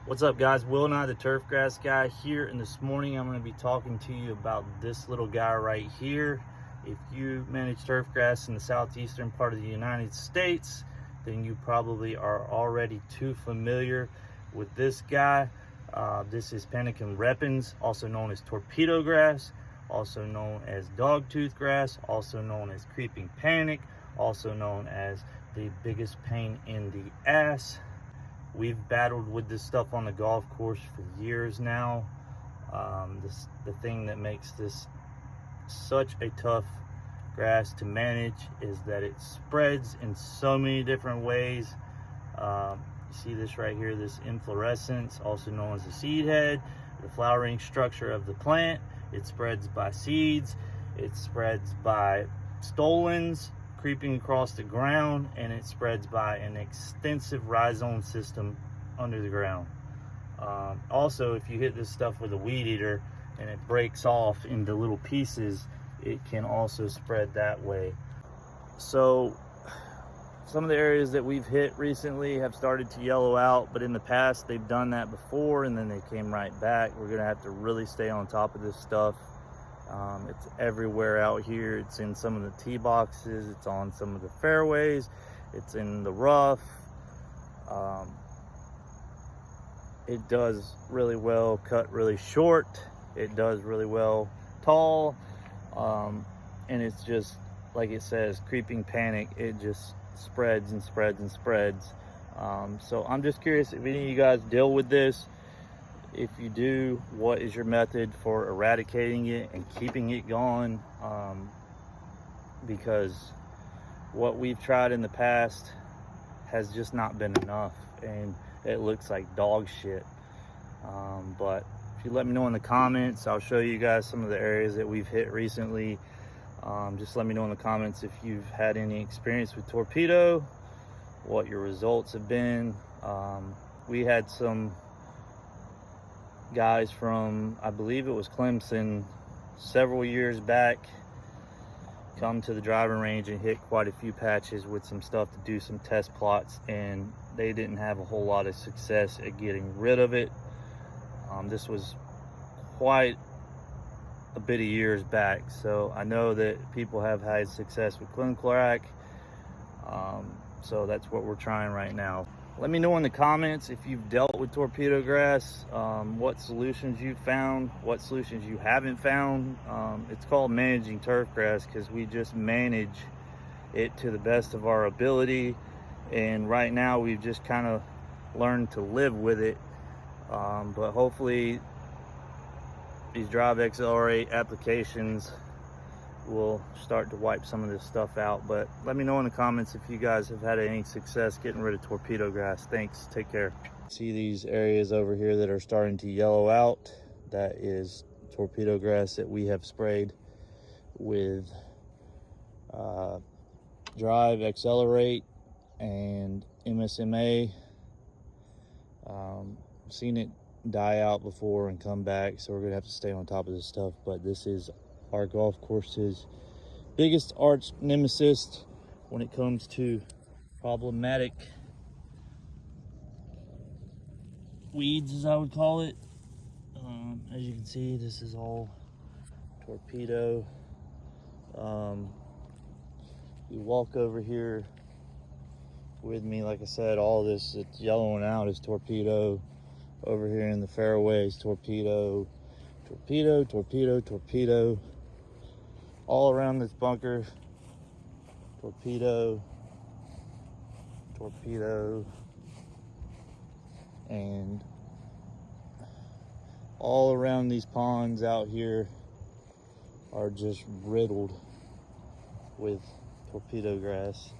What's up, guys? Will Nye, the turf grass guy here, and this morning I'm going to be talking to you about this little guy right here. If you manage turf grass in the southeastern part of the United States, then you probably are already too familiar with this guy. This is Panicum repens, also known as torpedo grass, also known as dogtooth grass, also known as creeping panic, also known as the biggest pain in the ass. We've battled with this stuff on the golf course for years now. The thing that makes this such a tough grass to manage is that it spreads in so many different ways. You see this right here, this inflorescence, also known as the seed head, the flowering structure of the plant. It spreads by seeds, it spreads by stolons creeping across the ground, and it spreads by an extensive rhizome system under the ground. Also, if you hit this stuff with a weed eater and it breaks off into little pieces, it can also spread that way. So some of the areas that we've hit recently have started to yellow out, but in the past they've done that before and then they came right back. We're gonna have to really stay on top of this stuff. It's everywhere out here. It's in some of the tee boxes, it's on some of the fairways, it's in the rough. It does really well cut really short, it does really well tall, and it's just like it says, creeping panic. It just spreads and spreads and spreads. So I'm just curious if any of you guys deal with this. If you do, what is your method for eradicating it and keeping it gone? Because what we've tried in the past has just not been enough, and it looks like dog shit. But if you let me know in the comments, I'll show you guys some of the areas that we've hit recently. Just let me know in the comments if you've had any experience with torpedo, what your results have been. We had some guys from, I believe it was Clemson, several years back come to the driving range and hit quite a few patches with some stuff to do some test plots, and they didn't have a whole lot of success at getting rid of it. This was quite a bit of years back, so I know that people have had success with Clinclorac, so that's what we're trying right now. Let me know in the comments if you've dealt with torpedo grass, what solutions you've found, what solutions you haven't found. It's called managing turf grass because we just manage it to the best of our ability, and right now we've just kind of learned to live with it. But hopefully these Drive Accelerate applications will start to wipe some of this stuff out. But let me know in the comments if you guys have had any success getting rid of torpedo grass. Thanks, take care. See these areas over here that are starting to yellow out? That is torpedo grass that we have sprayed with Drive Accelerate and MSMA. Seen it die out before and come back, so we're gonna have to stay on top of this stuff. But this is our golf course's biggest arch nemesis when it comes to problematic weeds, as I would call it. As you can see, this is all torpedo. You walk over here with me, like I said, all this that's yellowing out is torpedo. Over here in the fairways, torpedo, torpedo, torpedo, torpedo. All around this bunker, torpedo, torpedo, and all around these ponds out here are just riddled with torpedo grass.